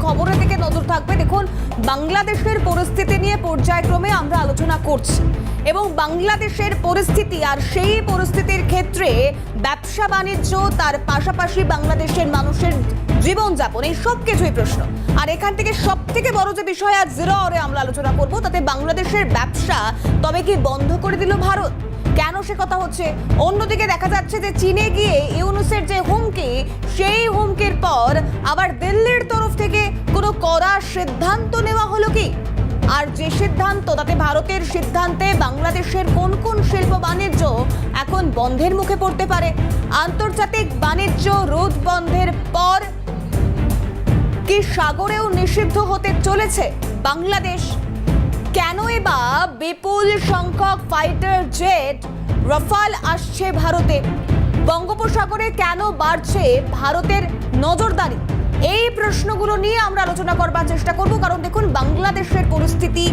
খবরের দিকে নজর থাকবে। দেখুন, বাংলাদেশের পরিস্থিতি নিয়ে পর্যায়ক্রমে আমরা আলোচনা করছি এবং বাংলাদেশের পরিস্থিতি আর সেই পরিস্থিতির ক্ষেত্রে ব্যবসা বাণিজ্য, তার পাশাপাশি বাংলাদেশের মানুষের জীবনযাপন, এই সব কিছুই প্রশ্ন। আর এখান থেকে সব থেকে বড় যে বিষয় আজ জিরো আওয়ারে আমরা আলোচনা করব, তাতে বাংলাদেশের ব্যবসা তবে কি বন্ধ করে দিল ভারত? কেন সে কথা হচ্ছে? অন্যদিকে দেখা যাচ্ছে যে চীনে গিয়ে ইউনূসের যে হুমকি, সেই হুমকির পর আবার দিল্লির তরফ থেকে কোনো কড়া সিদ্ধান্ত নেওয়া হলো কি? আর যে সিদ্ধান্ত, তাতে ভারতের সিদ্ধান্তে বাংলাদেশের কোন কোন শিল্প বাণিজ্য এখন বন্ধের মুখে পড়তে পারে? আন্তর্জাতিক বাণিজ্য রোধ বন্ধের পর কি সাগরেও নিষিদ্ধ হতে চলেছে বাংলাদেশ? কেনই বা বিপুল সংখ্যক ফাইটার জেট রাফাল আসছে ভারতে? বঙ্গোপসাগরে কেন বাড়ছে ভারতের নজরদারি? এই প্রশ্নগুলো নিয়ে আমরা আলোচনা করবার চেষ্টা করব। কারণ দেখুন, বাংলাদেশের পরিস্থিতি,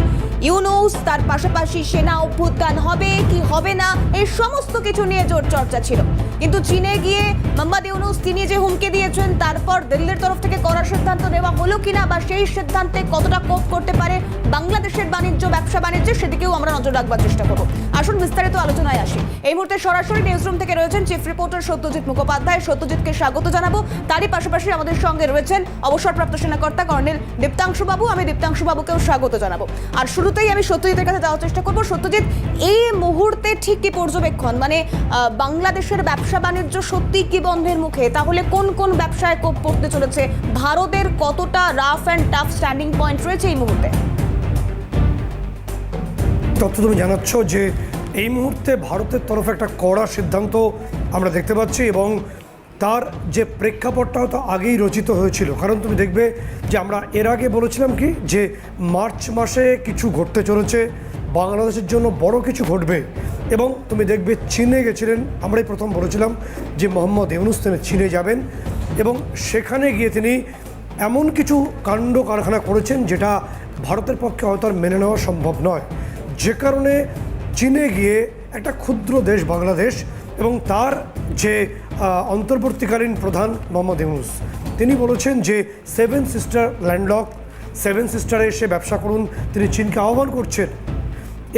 ইউনূস, তার পাশাপাশি সেনা অভ্যুত্থান হবে কি হবে না, এই সমস্ত কিছু নিয়ে জোর চর্চা ছিল। কিন্তু চীনে গিয়ে মোহাম্মদ ইউনূস তিনি যে হুমকি দিয়েছেন, তারপর দিল্লির তরফ থেকে করার সিদ্ধান্ত নেওয়া হলো কিনা, বা সেই সিদ্ধান্তে কতটা কোপ করতে পারে বাংলাদেশের বাণিজ্য, ব্যবসা বাণিজ্য, সেদিকেও আমরা নজর রাখবার চেষ্টা করব। আসুন বিস্তারিত আলোচনায় আসি। এই মুহূর্তে সরাসরি নিউজরুম থেকে রয়েছেন চিফ রিপোর্টার সত্যজিৎ মুখোপাধ্যায়। সত্যজিৎকে স্বাগত জানাবো। তারই পাশাপাশি আমাদের সঙ্গে রয়েছেন অবসরপ্রাপ্ত সেনাকর্তা কর্নেল দীপ্তাংশু বাবু। আমি দীপ্তাংশু বাবুকেও স্বাগত জানাবো। আর শুরুতেই আমি সত্যজিতের কাছে যাওয়ার চেষ্টা করবো। সত্যজিৎ, এই মুহূর্তে ঠিক কি পর্যবেক্ষণ, মানে বাংলাদেশের ব্যবসা বাণিজ্য সত্যি কি বন্ধের মুখে? তাহলে কোন কোন ব্যবসায় কোপ পড়তে চলেছে? ভারতের কতটা rough and tough standing point রয়েছে এই মুহূর্তে? তথ্য তুমি জানাচ্ছ যে এই মুহূর্তে ভারতের তরফে একটা কড়া সিদ্ধান্ত আমরা দেখতে পাচ্ছি, এবং তার যে প্রেক্ষাপটটা হয়তো আগেই রচিত হয়েছিল। কারণ তুমি দেখবে যে আমরা এর আগে বলেছিলাম কি, যে মার্চ মাসে কিছু ঘটতে চলেছে, বাংলাদেশের জন্য বড় কিছু ঘটবে। এবং তুমি দেখবে চীনে গেছিলেন, আমরাই প্রথম বলেছিলাম যে মোহাম্মদ ইউনূস তিনি চীনে যাবেন, এবং সেখানে গিয়ে তিনি এমন কিছু কাণ্ড কারখানা করেছেন যেটা ভারতের পক্ষে হয়তো আর মেনে নেওয়া সম্ভব নয়। যে কারণে চীনে গিয়ে একটা ক্ষুদ্র দেশ বাংলাদেশ এবং তার যে অন্তর্বর্তীকালীন প্রধান মোহাম্মদ ইউনূস, তিনি বলেছেন যে সেভেন সিস্টার ল্যান্ডলক, সেভেন সিস্টারে এসে ব্যবসা করুন, তিনি চীনকে আহ্বান করছেন।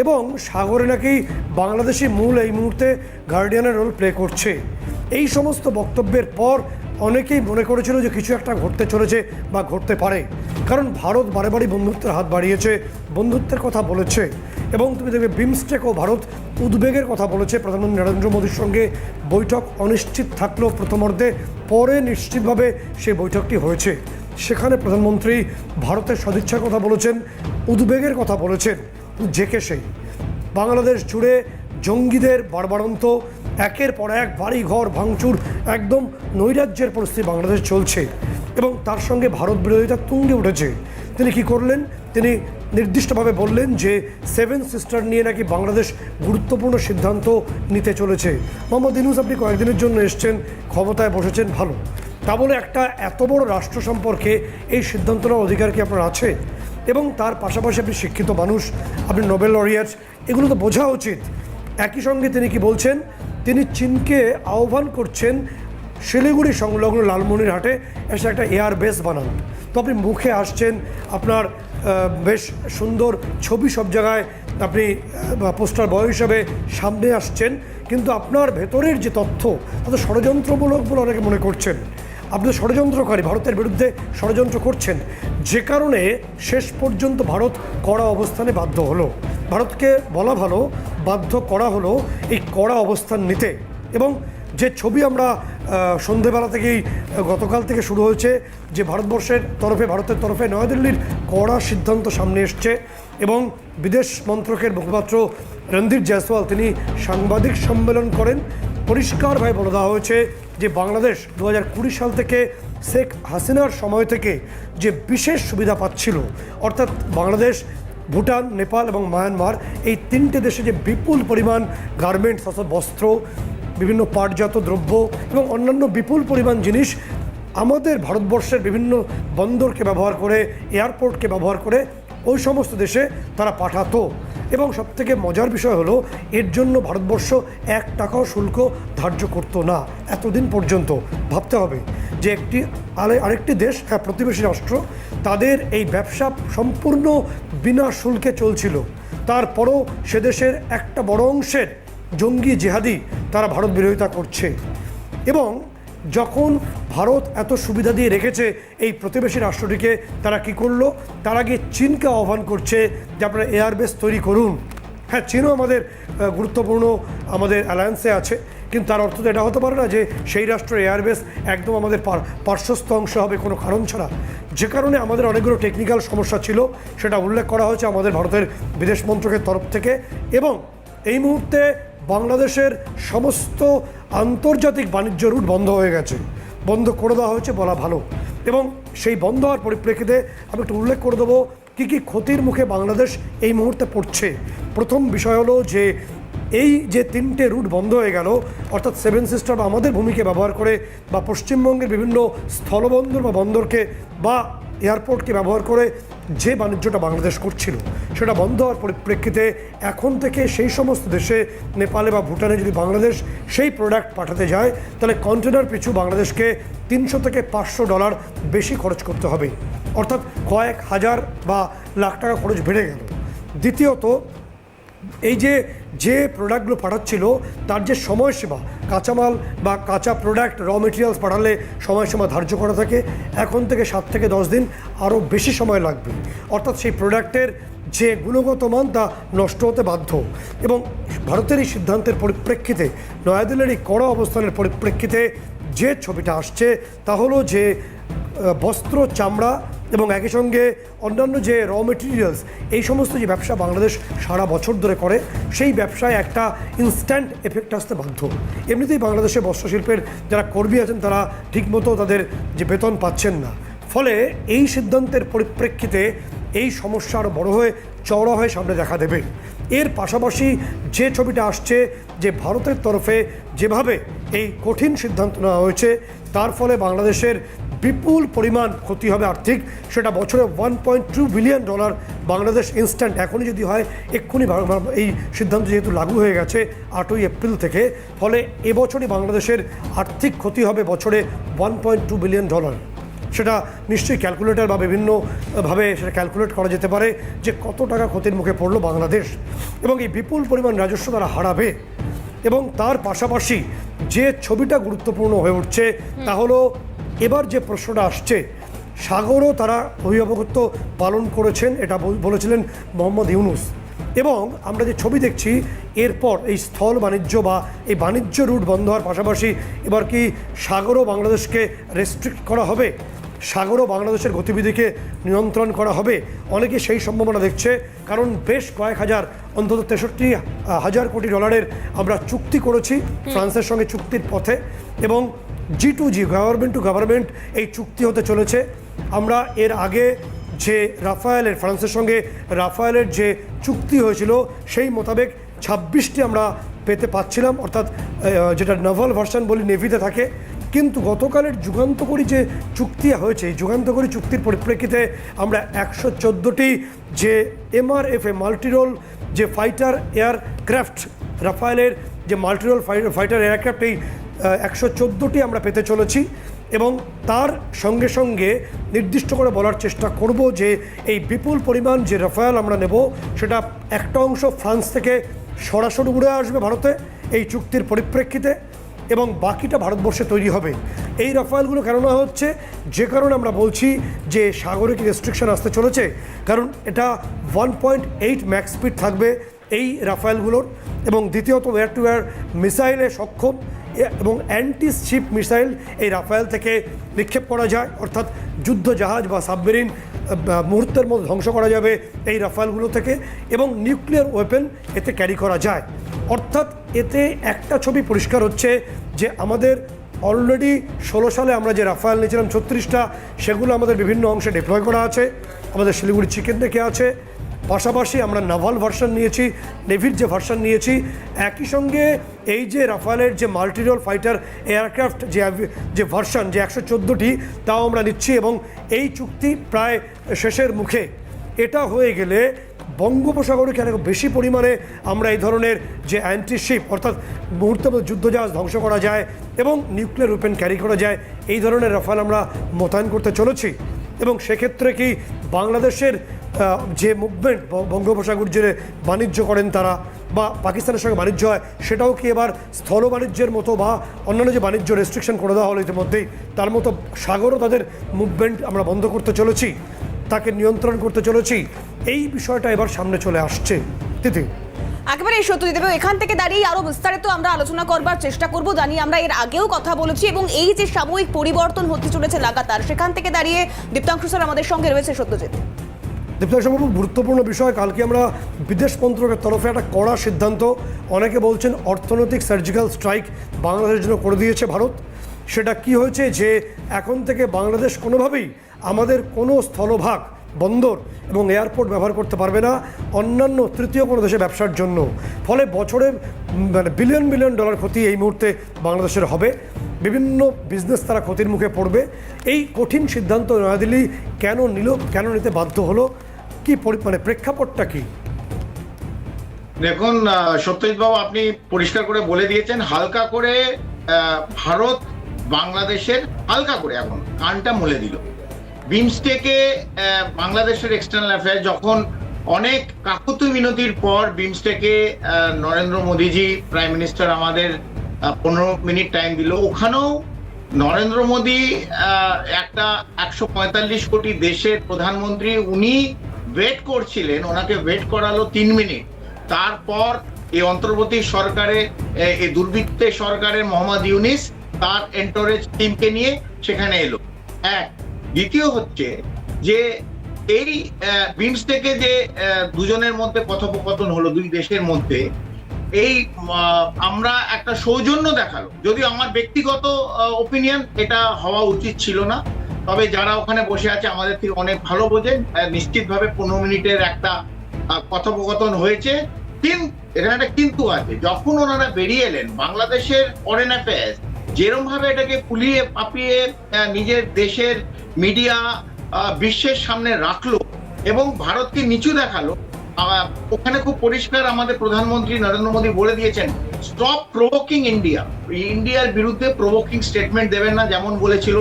এবং সাগরে নাকি বাংলাদেশি মূল এই মুহূর্তে গার্ডিয়ানের রোল প্লে করছে। এই সমস্ত বক্তব্যের পর অনেকেই মনে করেছিল যে কিছু একটা ঘটতে চলেছে বা ঘটতে পারে, কারণ ভারত বারে বারে বন্ধুত্বের হাত বাড়িয়েছে, বন্ধুত্বের কথা বলেছে। এবং তুমি দেখবে বিমস্টেক ও ভারত উদ্বেগের কথা বলেছে। প্রধানমন্ত্রী নরেন্দ্র মোদীর সঙ্গে বৈঠক অনিশ্চিত থাকলেও প্রথমার্ধে, পরে নিশ্চিতভাবে সেই বৈঠকটি হয়েছে। সেখানে প্রধানমন্ত্রী ভারতের সদিচ্ছার কথা বলেছেন, উদ্বেগের কথা বলেছেন। জেকে সেই বাংলাদেশ জুড়ে জঙ্গিদের বাড়বাড়ন্ত, একের পর এক বাড়ি ঘর ভাঙচুর, একদম নৈরাজ্যের পরিস্থিতি বাংলাদেশ চলছে, এবং তার সঙ্গে ভারত বিরোধিতা তুঙ্গে উঠেছে। তিনি কি করলেন? তিনি নির্দিষ্টভাবে বললেন যে সেভেন সিস্টার নিয়ে নাকি বাংলাদেশ গুরুত্বপূর্ণ সিদ্ধান্ত নিতে চলেছে। মোহাম্মদ ইউনূস, আপনি কয়েকদিনের জন্য এসছেন, ক্ষমতায় বসেছেন, ভালো, তা বলে একটা এত বড় রাষ্ট্র সম্পর্কে এই সিদ্ধান্ত নেওয়ার অধিকার কি আপনার আছে? এবং তার পাশাপাশি আপনি শিক্ষিত মানুষ, আপনি নোবেল লরিয়ার, এগুলো তো বোঝা উচিত। একই সঙ্গে তিনি কি বলছেন? তিনি চীনকে আহ্বান করছেন শিলিগুড়ি সংলগ্ন লালমনিরহাটে এসে একটা এয়ার বেস বানান। তো আপনি মুখে আসছেন, আপনার বেশ সুন্দর ছবি সব জায়গায় আপনি পোস্টার বয় হিসাবে সামনে আসছেন, কিন্তু আপনার ভেতরের যে তথ্য তা তো ষড়যন্ত্রমূলক বলে অনেকে মনে করছেন। আপনি ষড়যন্ত্রকারী, ভারতের বিরুদ্ধে ষড়যন্ত্র করছেন, যে কারণে শেষ পর্যন্ত ভারত কড়া অবস্থানে বাধ্য হলো। ভারতকে বলা ভালো, বাধ্য করা হলো এই কড়া অবস্থান নিতে। এবং যে ছবি আমরা সন্ধেবেলা থেকেই, গতকাল থেকে শুরু হয়েছে, যে ভারতের তরফে নয়াদিল্লির কড়া সিদ্ধান্ত সামনে এসছে, এবং বিদেশ মন্ত্রকের মুখপাত্র রণধীর জয়সওয়াল তিনি সাংবাদিক সম্মেলন করেন। পরিষ্কারভাবে বলে দেওয়া হয়েছে যে বাংলাদেশ 2020 সাল থেকে শেখ হাসিনার সময় থেকে যে বিশেষ সুবিধা পাচ্ছিল, অর্থাৎ বাংলাদেশ, ভুটান, নেপাল এবং মায়ানমার, এই তিনটে দেশে যে বিপুল পরিমাণ গার্মেন্টস অর্থাৎ বস্ত্র, বিভিন্ন পাটজাত দ্রব্য এবং অন্যান্য বিপুল পরিমাণ জিনিস আমাদের ভারতবর্ষের বিভিন্ন বন্দরকে ব্যবহার করে, এয়ারপোর্টকে ব্যবহার করে ওই সমস্ত দেশে তারা পাঠাতো। এবং সবথেকে মজার বিষয় হলো এর জন্য ভারতবর্ষ 1 টাকাও শুল্ক ধার্য করতো না এতদিন পর্যন্ত। ভাবতে হবে যে আরেকটি দেশ, হ্যাঁ প্রতিবেশী রাষ্ট্র, তাদের এই ব্যবসা সম্পূর্ণ বিনা শুল্কে চলছিল, তারপরও সে দেশের একটা বড় অংশের জঙ্গি জেহাদি তারা ভারত বিরোধিতা করছে। এবং যখন ভারত এত সুবিধা দিয়ে রেখেছে এই প্রতিবেশী রাষ্ট্রটিকে, তারা কি করলো, তারা গিয়ে চীনকে আহ্বান করছে যে আপনারা এয়ারবেস তৈরি করুন। হ্যাঁ, চীনও আমাদের গুরুত্বপূর্ণ আমাদের অ্যালায়েন্সে আছে, কিন্তু তার অর্থ তো এটা হতে পারে না যে সেই রাষ্ট্রের এয়ারবেস একদম আমাদের পার্শ্বস্থ অংশ হবে কোনো কারণ ছাড়া। যে কারণে আমাদের অনেকগুলো টেকনিক্যাল সমস্যা ছিল, সেটা উল্লেখ করা হয়েছে আমাদের ভারতের বিদেশ মন্ত্রকের তরফ থেকে। এবং এই মুহূর্তে বাংলাদেশের সমস্ত আন্তর্জাতিক বাণিজ্য রুট বন্ধ হয়ে গেছে, বন্ধ করে দেওয়া হয়েছে বলা ভালো। এবং সেই বন্ধ হওয়ার পরিপ্রেক্ষিতে আমি একটু উল্লেখ করে দেবো কী কী ক্ষতির মুখে বাংলাদেশ এই মুহূর্তে পড়ছে। প্রথম বিষয় হলো যে এই যে 3টে রুট বন্ধ হয়ে গেল, অর্থাৎ 7 সিস্টার আমাদের ভূমিকে ব্যবহার করে বা পশ্চিমবঙ্গের বিভিন্ন স্থলবন্দর বা বন্দরকে বা এয়ারপোর্টকে ব্যবহার করে যে বাণিজ্যটা বাংলাদেশ করছিল, সেটা বন্ধ হওয়ার পরিপ্রেক্ষিতে এখন থেকে সেই সমস্ত দেশে, নেপালে বা ভুটানে যদি বাংলাদেশ সেই প্রোডাক্ট পাঠাতে যায়, তাহলে কন্টেনার পিছু বাংলাদেশকে $300 থেকে $500 বেশি খরচ করতে হবে, অর্থাৎ কয়েক হাজার বা লাখ টাকা খরচ বেড়ে গেল। দ্বিতীয়ত, এই যে প্রোডাক্টগুলো পাঠাচ্ছিল তার যে সময়সীমা, কাঁচামাল বা কাঁচা প্রোডাক্ট র মেটেরিয়ালস পাঠালে সময়সীমা ধার্য করা থাকে, এখন থেকে 7 থেকে 10 দিন আরও বেশি সময় লাগবে, অর্থাৎ সেই প্রোডাক্টের যে গুণগত মান তা নষ্ট হতে বাধ্য। এবং ভারতের এই সিদ্ধান্তের পরিপ্রেক্ষিতে, নয়াদিল্লির এই কড়া অবস্থানের পরিপ্রেক্ষিতে যে ছবিটা আসছে তা হলো যে বস্ত্র, চামড়া এবং একই সঙ্গে অন্যান্য যে র মেটেরিয়ালস, এই সমস্ত যে ব্যবসা বাংলাদেশ সারা বছর ধরে করে, সেই ব্যবসায় একটা ইনস্ট্যান্ট এফেক্ট আসতে বাধ্য। এমনিতেই বাংলাদেশের বস্ত্রশিল্পের যারা কর্মী আছেন তারা ঠিকমতো তাদের যে বেতন পাচ্ছেন না, ফলে এই সিদ্ধান্তের পরিপ্রেক্ষিতে এই সমস্যা আরও বড় হয়ে চওড়া হয়ে সামনে দেখা দেবে। এর পাশাপাশি যে ছবিটা আসছে যে ভারতের তরফে যেভাবে এই কঠিন সিদ্ধান্ত নেওয়া হয়েছে, তার ফলে বাংলাদেশের বিপুল পরিমাণ ক্ষতি হবে আর্থিক, সেটা বছরে $1.2 বিলিয়ন বাংলাদেশ ইনস্ট্যান্ট, এখনই যদি হয় এক্ষুনি, এই সিদ্ধান্ত যেহেতু লাগু হয়ে গেছে 8ই এপ্রিল থেকে, ফলে এবছরই বাংলাদেশের আর্থিক ক্ষতি হবে বছরে $1.2 বিলিয়ন। সেটা নিশ্চয়ই ক্যালকুলেটর বা বিভিন্নভাবে সেটা ক্যালকুলেট করা যেতে পারে যে কত টাকা ক্ষতির মুখে পড়লো বাংলাদেশ, এবং এই বিপুল পরিমাণ রাজস্ব তারা হারাবে। এবং তার পাশাপাশি যে ছবিটা গুরুত্বপূর্ণ হয়ে উঠছে তা হলো এবার যে প্রশ্নটা আসছে, সাগরও তারা অভিভাবকত্ব পালন করেছেন, এটা বলেছিলেন মোহাম্মদ ইউনুস। এবং আমরা যে ছবি দেখছি এরপর এই স্থল বাণিজ্য বা এই বাণিজ্য রুট বন্ধ হওয়ার পাশাপাশি এবার কি সাগরও বাংলাদেশকে রেস্ট্রিক্ট করা হবে, সাগরও বাংলাদেশের গতিবিধিকে নিয়ন্ত্রণ করা হবে? অনেকে সেই সম্ভাবনা দেখছে, কারণ বেশ কয়েক হাজার, অন্তত $63,000 কোটি আমরা চুক্তি করেছি ফ্রান্সের সঙ্গে চুক্তির পথে, এবং G2G গভর্নমেন্ট টু গভর্নমেন্ট এই চুক্তি হতে চলেছে। আমরা এর আগে যে রাফায়েলের, ফ্রান্সের সঙ্গে রাফায়েলের যে চুক্তি হয়েছিল সেই মোতাবেক 26টি আমরা পেতে পাচ্ছিলাম, অর্থাৎ যেটা নাভাল ভার্সন বলি নেভিতে থাকে। কিন্তু গতকালের যুগান্তকারী যে চুক্তি হয়েছে, এই যুগান্তকারী চুক্তির পরিপ্রেক্ষিতে আমরা 114টি যে MRFA মাল্টিরোল যে ফাইটার এয়ারক্রাফট, রাফায়েলের যে মাল্টিরোল ফাইটার এয়ারক্রাফট, এই 114টি আমরা পেতে চলেছি। এবং তার সঙ্গে সঙ্গে নির্দিষ্ট করে বলার চেষ্টা করব যে এই বিপুল পরিমাণ যে রাফায়েল আমরা নেব, সেটা একটা অংশ ফ্রান্স থেকে সরাসরি উড়ে আসবে ভারতে এই চুক্তির পরিপ্রেক্ষিতে, এবং বাকিটা ভারতবর্ষে তৈরি হবে। এই রাফায়েলগুলো কেন না হচ্ছে, যে কারণে আমরা বলছি যে সাগরে কি রেস্ট্রিকশন আসতে চলেছে, কারণ এটা 1.8 ম্যাক্স স্পিড থাকবে এই রাফায়েলগুলোর, এবং দ্বিতীয়ত এয়ার টু এয়ার মিসাইলে সক্ষম এবং অ্যান্টি শিপ মিসাইল এই রাফায়েল থেকে নিক্ষেপ করা যায়, অর্থাৎ যুদ্ধ জাহাজ বা সাবমেরিন মুহূর্তের মধ্যে ধ্বংস করা যাবে এই রাফায়েলগুলো থেকে, এবং নিউক্লিয়ার ওয়েপেন এতে ক্যারি করা যায়। অর্থাৎ এতে একটা ছবি পরিষ্কার হচ্ছে যে আমাদের অলরেডি 16 সালে আমরা যে রাফায়েল নিয়েছিলাম 36টা, সেগুলো আমাদের বিভিন্ন অংশে ডিপ্লয় করা আছে, আমাদের শিলিগুড়ি চিকেন রেখে আছে। পাশাপাশি আমরা নাভাল ভার্সন নিয়েছি, নেভির যে ভার্সন নিয়েছি, একই সঙ্গে এই যে রাফায়েলের যে মাল্টিরোল ফাইটার এয়ারক্রাফট যে ভার্সন যে 114টি, তাও আমরা নিচ্ছি। এবং এই চুক্তি প্রায় শেষের মুখে। এটা হয়ে গেলে বঙ্গোপসাগরে কেন বেশি পরিমাণে আমরা এই ধরনের যে অ্যান্টি শিপ অর্থাৎ মুহূর্তে যুদ্ধজাহাজ ধ্বংস করা যায় এবং নিউক্লিয়ার ওয়েপন ক্যারি করা যায় এই ধরনের রাফাল আমরা মোতায়েন করতে চলেছি। এবং সেক্ষেত্রে কি বাংলাদেশের যে মুভমেন্ট বঙ্গোপসাগর জুড়ে বাণিজ্য করেন তারা বা পাকিস্তানের সঙ্গে বাণিজ্য হয় সেটাও কি এবার স্থল বাণিজ্যের মতো বা অন্যান্য যে বাণিজ্য রেস্ট্রিকশন করে দেওয়া হলো ইতিমধ্যেই তার মতো সাগরও তাদের মুভমেন্ট আমরা বন্ধ করতে চলেছি, তাকে নিয়ন্ত্রণ করতে চলেছি, এই বিষয়টা এবার সামনে চলে আসছে। তিথি, একেবারে সত্যজিৎ, এবং এখান থেকে দাঁড়িয়ে আরো বিস্তারিত আমরা আলোচনা করবার চেষ্টা করব। জানি আমরা এর আগেও কথা বলেছি এবং এই যে সাময়িক পরিবর্তন হতে চলেছে লাগাতার, সেখান থেকে দাঁড়িয়ে দীপ্তাংশু স্যার আমাদের সঙ্গে রয়েছে। সত্যজিৎ, দীপ্তাংশু, খুব গুরুত্বপূর্ণ বিষয়। কালকে আমরা বিদেশ মন্ত্রকের তরফে একটা কড়া সিদ্ধান্ত, অনেকে বলছেন অর্থনৈতিক সার্জিক্যাল স্ট্রাইক বাংলাদেশের জন্য করে দিয়েছে ভারত। সেটা কি হয়েছে যে এখন থেকে বাংলাদেশ কোনোভাবেই আমাদের কোনো স্থলভাগ, বন্দর এবং এয়ারপোর্ট ব্যবহার করতে পারবে না অন্যান্য তৃতীয় কোনো দেশে ব্যবসার জন্য। ফলে বছরে বিলিয়ন বিলিয়ন ডলার ক্ষতি এই মুহূর্তে বাংলাদেশের হবে, বিভিন্ন বিজনেস তারা ক্ষতির মুখে পড়বে। এই কঠিন সিদ্ধান্ত নয়াদিল্লি কেন নিল, কেন নিতে বাধ্য হলো, কি প্রেক্ষাপটটা কি? দেখুন সত্যজিৎ বাবু, আপনি পরিষ্কার করে বলে দিয়েছেন। হালকা করে ভারত বাংলাদেশের হালকা করে এখন কানটা মলে দিল। বিমস্টেকে বাংলাদেশের এক্সটার্নাল অ্যাফেয়ার যখন অনেক কাকুতি মিনতির পর বিমস্টেকে নরেন্দ্র মোদীজি প্রাইম মিনিস্টার আমাদের 15 মিনিট টাইম দিল, ওখানেও নরেন্দ্র মোদী একটা 145 কোটি দেশের প্রধানমন্ত্রী, উনি ওয়েট করছিলেন, ওনাকে ওয়েট করালো 3 মিনিট। তারপর এই অন্তর্বর্তী সরকারে, এই দুর্বৃত্তের সরকারের মোহাম্মদ ইউনিস তার এন্টোরেজ টিমকে নিয়ে সেখানে এলো। এক, দ্বিতীয় হচ্ছে যে এই বিমস্টেকে যে দুজনের মধ্যে কথোপকথন হলো দুই দেশের মধ্যে, এই আমরা একটা সৌজন্য দেখালো। যদিও আমার ব্যক্তিগত ওপিনিয়ন এটা হওয়া উচিত ছিল না, তবে যারা ওখানে বসে আছে আমাদের থেকে অনেক ভালো বোঝেন, নিশ্চিতভাবে 15 মিনিটের একটা কথোপকথন হয়েছে। কিন্তু এখানে একটা কিন্তু আছে, যখন ওনারা বেরিয়ে এলেন বাংলাদেশের ফরেন অ্যাফেয়ার্স যেরকম ভাবে এটাকে পুলিয়ে পাপিয়ে নিজের দেশের মিডিয়া বিশ্বের সামনে রাখলো এবং ভারতকে নিচু দেখালো, ওখানে খুব পরিষ্কার আমাদের প্রধানমন্ত্রী নরেন্দ্র মোদী বলে দিয়েছেন, স্টপ প্রভোকিং ইন্ডিয়া। ইন্ডিয়ার বিরুদ্ধে প্রভোকিং স্টেটমেন্ট দেবেন না, যেমন বলেছিল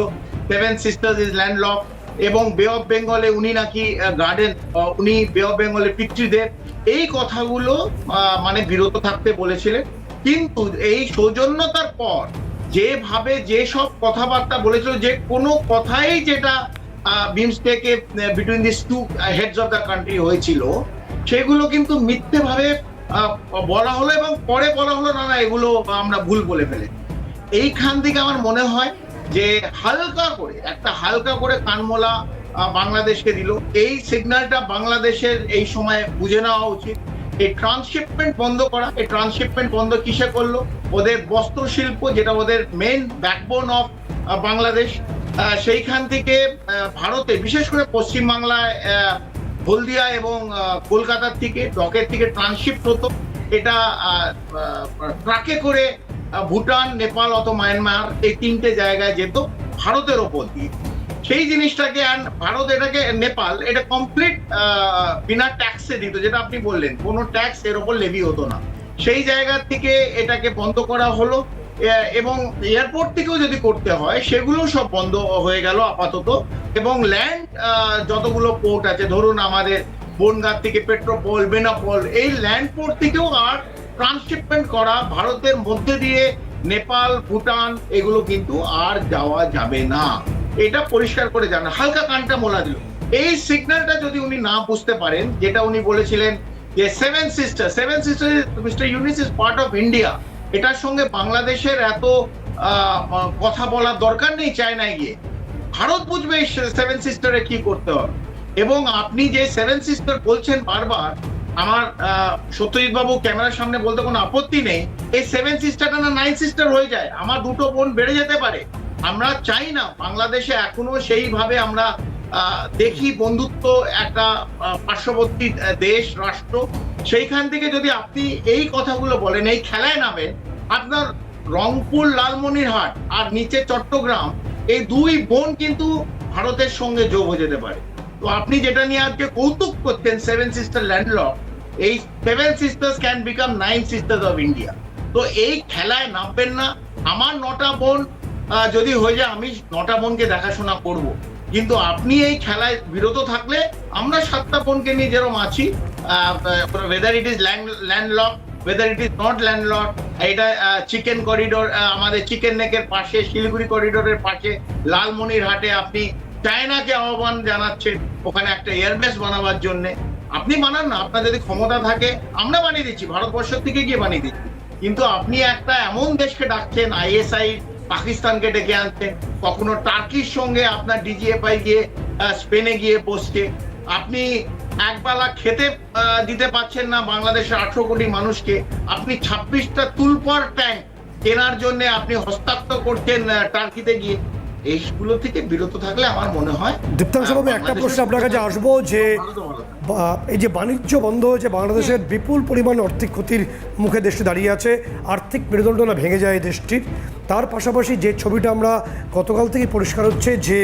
7 সিস্টার্স ইজ ল্যান্ডলক এবং বে অফ বেঙ্গলে উনি নাকি গার্ডেন, উনি বে অফ বেঙ্গলে পিতৃদেব, এই কথাগুলো মানে বিরত থাকতে বলেছিলেন। কিন্তু এই সৌজন্যতার পর যেভাবে যেসব কথাবার্তা বলেছিল, যে কোনো কথাই যেটা বিমস্টেকে between this two heads of the country হয়েছিল, সেগুলো কিন্তু মিথ্যে ভাবে বলা হলো এবং পরে বলা হলো না না এগুলো আমরা ভুল বলে ফেলে। এইখান থেকে আমার মনে হয় যে হালকা করে কানমোলা বাংলাদেশকে দিল। এই সিগন্যালটা বাংলাদেশের এই সময় বুঝে নেওয়া উচিত। এই ট্রান্সশিপমেন্ট বন্ধ করা, এই ট্রান্সশিপমেন্ট বন্ধ কিসে করলো? ওদের বস্ত্র শিল্প, যেটা ওদের মেইন ব্যাকবোন অফ বাংলাদেশ, সেইখান থেকে ভারতে বিশেষ করে পশ্চিমবাংলায় হলদিয়া এবং কলকাতার থেকে ডকের থেকে ট্রান্সশিপ্ট হতো। এটা ট্রাকে করে ভুটান, নেপাল অত মায়ানমার এই 3টে জায়গায় যেত ভারতের ওপর দিয়ে। সেই জিনিসটাকে ভারত এটাকে, নেপাল এটা কমপ্লিট বিনা ট্যাক্সে দিত, যেটা আপনি বললেন কোনো ট্যাক্স এর ওপর লেভি হতো না। সেই জায়গা থেকে এটাকে বন্ধ করা হলো এবং এয়ারপোর্ট থেকেও যদি করতে হয় সেগুলো সব বন্ধ হয়ে গেল আপাতত। এবং ল্যান্ড যতগুলো পোর্ট আছে, ধরুন আমাদের বনগাঁ থেকে পেট্রোপল, বেনাপোল, এই ল্যান্ড পোর্ট থেকেও আর ট্রান্সশিপমেন্ট করা ভারতের মধ্যে দিয়ে নেপাল, ভুটান এগুলো কিন্তু আর যাওয়া যাবে না। এটা পরিষ্কার করে জানা, হালকা কানটা মোলা দিল। এই সিগন্যালটা যদি উনি না বুঝতে পারেন, যেটা উনি বলেছিলেন যে 7 সিস্টার মিস্টার ইউনিস ইজ পার্ট অফ ইন্ডিয়া, এটার সঙ্গে বাংলাদেশের এত কথা বলার দরকার নেই চায়নায় গিয়ে। ভারত বুঝবে এই 7 সিস্টারে কি করতে হবে। এবং আপনি যে 7 সিস্টার বলছেন বারবার, আমার সত্যজিৎ বাবু ক্যামেরার সামনে বলতে কোনো আপত্তি নেই, এই 7 সিস্টারটা না 9 সিস্টার হয়ে যায়, আমার 2টো বোন বেড়ে যেতে পারে। আমরা চাই না বাংলাদেশে এখনো সেইভাবে আমরা দেখি বন্ধুত্ব একটা পার্শ্ববর্তী দেশ, রাষ্ট্র, সেইখান থেকে যদি আপনি এই কথাগুলো বলেন, এই খেলায় নামেন, আপনার রংপুর, লালমনিরহাট আর নিচে চট্টগ্রাম, এই 2 বোন কিন্তু ভারতের সঙ্গে যোগ হয়ে যেতে পারে। তো আপনি যেটা নিয়ে আজকে কৌতুক করছেন সেভেন সিস্টার ল্যান্ডলক, এই seven sisters can become nine sisters of India. তো এই খেলায় নামবেন না। আমার 9টা বোন যদি হয়ে যায়, আমি 9টা বোনকে দেখাশোনা করব, কিন্তু আপনি এই খেলায় বিরত থাকলে আমরা 7টা বোনকে নিয়ে যেরকম আছি, whether it is landlock, whether it is not landlock, এটা চিকেন করিডোর, আমাদের চিকেন নেকের পাশে, শিলিগুড়ি করিডোরের পাশে, লালমনিরহাটে আপনি চায়নাকে আহ্বান জানাচ্ছেন ওখানে একটা এয়ারবেস বানাবার জন্য। আপনি বানান না, আপনার যদি ক্ষমতা থাকে, আমরা বানিয়ে দিচ্ছি, ভারতবর্ষ থেকে গিয়ে বানিয়ে দিচ্ছি। কিন্তু আপনি একটা এমন দেশকে ডাকছেন, ISI পাকিস্তানকে ডেকে আনছেন, কখনো টার্কির সঙ্গে আপনার DGFI গিয়ে স্পেনে গিয়ে বসছে। আপনি একবেলা খেতে দিতে পারছেন না বাংলাদেশের 18 কোটি মানুষকে। আপনি 26টা তুলপর ট্যাঙ্ক কেনার জন্য আপনি হস্তাক্ষর করছেন টার্কিতে গিয়ে। এইগুলো থেকে বিরত থাকলে আমার মনে হয়। দীপ্তাংশুবাবু, একটা প্রশ্ন আপনার কাছে আসবো যে এই যে বাণিজ্য বন্ধ হয়েছে, বাংলাদেশের বিপুল পরিমাণ আর্থিক ক্ষতির মুখে দেশটি দাঁড়িয়ে আছে, আর্থিক মেরুদণ্ড ভেঙে যায় দেশটির। তার পাশাপাশি যে ছবিটা আমরা গতকাল থেকে পরিষ্কার হচ্ছে যে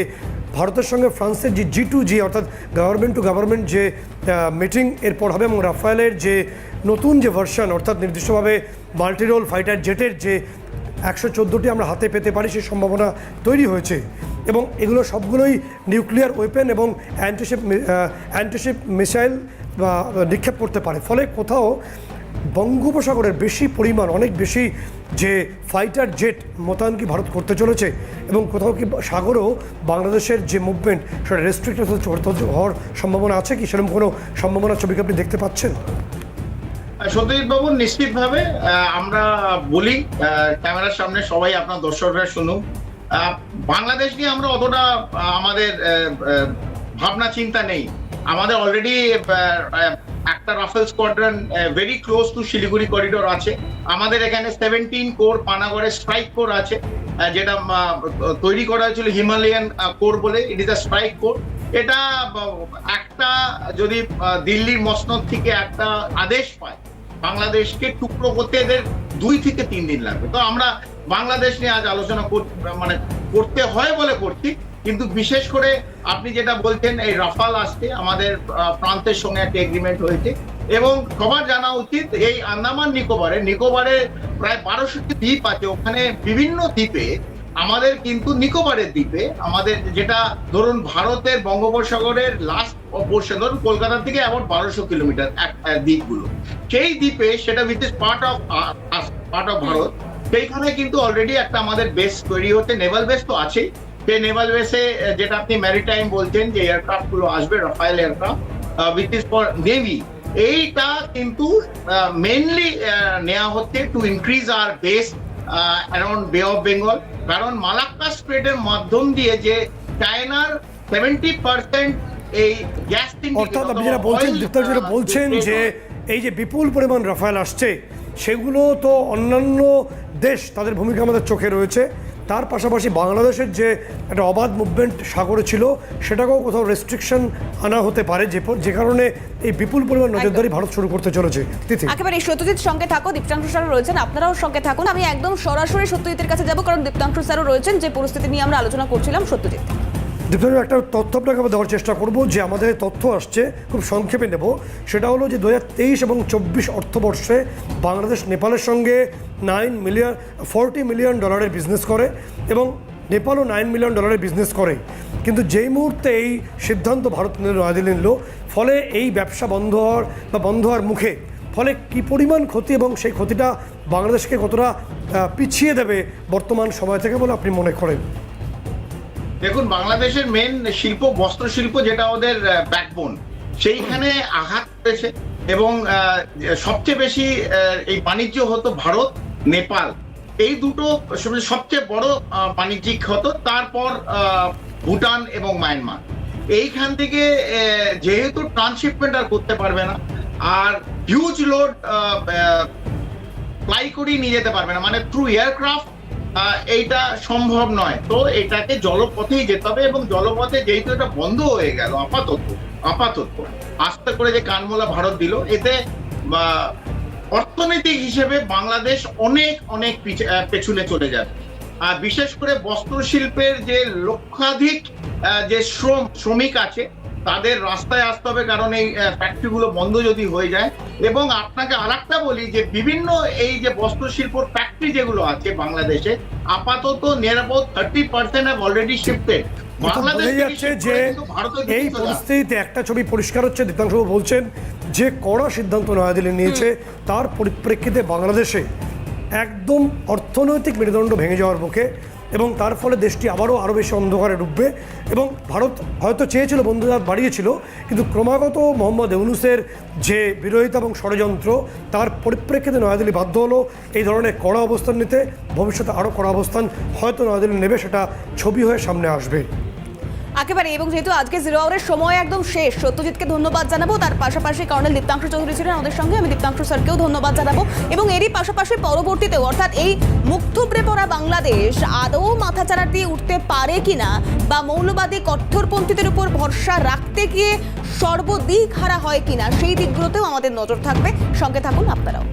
ভারতের সঙ্গে ফ্রান্সের যে G2G অর্থাৎ গভর্নমেন্ট টু গভর্নমেন্ট যে মিটিং এরপর হবে, এবং রাফায়েলের যে নতুন যে ভার্সন অর্থাৎ নির্দিষ্টভাবে মাল্টিরোল ফাইটার জেটের যে 114টি আমরা হাতে পেতে পারি সেই সম্ভাবনা তৈরি হয়েছে, এবং এগুলো সবগুলোই নিউক্লিয়ার ওয়েপেন এবং অ্যান্টিশিপ মিসাইল নিক্ষেপ করতে পারে। ফলে কোথাও বঙ্গোপসাগরের বেশি পরিমাণ, অনেক বেশি যে ফাইটার জেট মোতায়েন কি ভারত করতে চলেছে, এবং কোথাও কি সাগরেও বাংলাদেশের যে মুভমেন্ট সেটা রেস্ট্রিক্টেড হওয়ার সম্ভাবনা আছে কি? সেরকম কোনো সম্ভাবনা ছবি আপনি দেখতে পাচ্ছেন? সত্যজিৎ বাবু, নিশ্চিতভাবে আমরা বলি ক্যামেরার সামনে, সবাই আপনার দর্শকরা শুনুন, বাংলাদেশ নিয়ে আমরা অতটা আমাদের ভাবনা চিন্তা নেই। আমাদের অলরেডি একটা Rafale squadron very close to Siliguri corridor আছে। আমাদের এখানে 17 কোর পানাগড়ের স্ট্রাইক কোর আছে, যেটা তৈরি করা হয়েছিল হিমালয়ান কোর বলে। It is a strike core. এটা একটা যদি দিল্লির মসনদ থেকে একটা আদেশ পায়, বাংলাদেশকে টুকরো করতে এদের 2 থেকে 3 দিন লাগবে। তো আমরা বাংলাদেশ নিয়ে আজ আলোচনা করতে হয় বলে করছি। কিন্তু বিশেষ করে আপনি যেটা বলছেন, এই রাফাল আসতে আমাদের ফ্রান্সের সঙ্গে একটা এগ্রিমেন্ট হয়েছে, এবং সবার জানা উচিত এই আন্দামান নিকোবরে প্রায় 1200টি দ্বীপ আছে। ওখানে বিভিন্ন দ্বীপে আমাদের কিন্তু নিকোবরের দ্বীপে আমাদের যেটা ধরুন ভারতের বঙ্গোপসাগরের লাস্ট পোর্শন, ধরুন কলকাতা থেকে অ্যাবাউট 1200 কিলোমিটার দ্বীপগুলো, সেই দ্বীপে সেটা which is part of Bharat, সেইখানে কিন্তু অলরেডি একটা আমাদের বেস তৈরি হচ্ছে, নেভাল বেস তো আছেই। সেই নেভাল বেসে যেটা আপনি ম্যারিটাইম বলছেন যে এয়ারক্রাফট গুলো আসবে, Rafale aircraft which is for navy, এইটা কিন্তু মেইনলি নেওয়া হচ্ছে to increase our base around Bay of Bengal. কারণ মালাক্কা স্ট্রেটের মাধ্যম দিয়ে যে চায়নার 70% এই গ্যাস, অর্থাৎ আপনি যেটা বলছেন, যেটা বলছেন যে এই যে বিপুল পরিমাণ রাফায়েল আসছে, সেগুলো তো অন্যান্য দেশ তাদের ভূমিকা আমাদের চোখে রয়েছে। তার পাশাপাশি বাংলাদেশের যে একটা অবাধ মুভমেন্ট সাগরে ছিল, সেটাকেও কোথাও রেস্ট্রিকশন আনা হতে পারে, যে কারণে এই বিপুল পরিমাণ নজরদারি ভারত শুরু করতে চলেছে। একেবারে সত্যজিৎ সঙ্গে থাকো, দীপ্তাংশু স্যারও রয়েছেন, আপনারাও সঙ্গে থাকুন। আমি একদম সরাসরি সত্যজিতের কাছে যাব, কারণ দীপ্তাংশু স্যারও রয়েছেন, যে পরিস্থিতি নিয়ে আমরা আলোচনা করছিলাম। সত্যজিৎ, দীপ্তাংশু, একটা তথ্য আপনাকে দেওয়ার চেষ্টা করব, যে আমাদের তথ্য আসছে, খুব সংক্ষেপে নেব। সেটা হলো যে 2023 এবং 24 অর্থবর্ষে বাংলাদেশ নেপালের সঙ্গে $40 মিলিয়ন বিজনেস করে, এবং নেপালও $9 মিলিয়ন বিজনেস করে। কিন্তু যেই মুহূর্তে এই সিদ্ধান্ত ভারত নয়াদিল্লি নিল, ফলে এই ব্যবসা বন্ধ হওয়ার মুখে, ফলে কি পরিমাণ ক্ষতি, এবং সেই ক্ষতিটা বাংলাদেশকে কতটা পিছিয়ে দেবে বর্তমান সময় থেকে বলে আপনি মনে করেন? দেখুন, বাংলাদেশের মেন শিল্প বস্ত্র শিল্প, যেটা ওদের ব্যাকবোন, সেইখানে আঘাত করেছে, এবং সবচেয়ে বেশি এই বাণিজ্য হতো ভারত নেপাল, এই দুটো সবচেয়ে বড় বাণিজ্যিক হতো। তারপর ভুটান এবং মায়ানমার। এইখান থেকে যেহেতু ট্রান্সশিপমেন্ট আর করতে পারবে না, আর হিউজ লোড ফ্লাই করেই নিয়ে যেতে পারবে না, মানে থ্রু এয়ারক্রাফট এইটা সম্ভব নয়। তো এটাকে জলপথেই যেতে হবে, এবং জলপথে যেহেতু এটা বন্ধ হয়ে গেল আপাতত আস্তে করে যে কানমোলা ভারত দিল, এতে অর্থনৈতিক হিসেবে বাংলাদেশ অনেক পেছনে চলে যাবে। বিশেষ করে বস্ত্র শিল্পের যে লক্ষাধিক যে শ্রমিক আছে তাদের রাস্তায় আসতে হবে, কারণ এই ফ্যাক্টরিগুলো বন্ধ যদি হয়ে যায়। এবং আপনাকে আরেকটা বলি যে বিভিন্ন এই যে বস্ত্র শিল্পর ফ্যাক্টরি যেগুলো আছে বাংলাদেশে, আপাতত near about 30% have already shifted. বোঝা যাচ্ছে যে এই পরিস্থিতিতে একটা ছবি পরিষ্কার হচ্ছে, দীপ্তাংশবাবু বলছেন যে কড়া সিদ্ধান্ত নয়াদিল্লি নিয়েছে, তার পরিপ্রেক্ষিতে বাংলাদেশে একদম অর্থনৈতিক মেরুদণ্ড ভেঙে যাওয়ার মুখে, এবং তার ফলে দেশটি আরও বেশি অন্ধকারে ডুববে। এবং ভারত হয়তো চেয়েছিল, বন্ধুহাত বাড়িয়েছিল, কিন্তু ক্রমাগত মোহাম্মদ ইউনূসের যে বিরোধিতা এবং ষড়যন্ত্র, তার পরিপ্রেক্ষিতে নয়াদিল্লি বাধ্য হলো এই ধরনের কড়া অবস্থান নিতে। ভবিষ্যতে আরও কড়া অবস্থান হয়তো নয়াদিল্লি নেবে, সেটা ছবি হয়ে সামনে আসবে। একেবারে, এবং যেহেতু আজকে জিরো আওয়ারের সময় একদম শেষ, সত্যজিৎকে ধন্যবাদ জানাবো, তার পাশাপাশি কর্নেল দীপ্তাংশু চৌধুরী ছিলেন আমাদের সঙ্গে, আমি দীপ্তাংশু স্যারকেও ধন্যবাদ জানাবো। এবং এরই পাশাপাশি পরবর্তীতেও, অর্থাৎ এই মুখ থুবড়ে পড়া বাংলাদেশ আদৌ মাথাচাড়া দিয়ে উঠতে পারে কিনা, বা মৌলবাদী কট্টরপন্থীদের উপর ভরসা রাখতে গিয়ে সর্বদিক হারা হয় কিনা, সেই দিকগুলোতেও আমাদের নজর থাকবে। সঙ্গে থাকুন আপনারাও।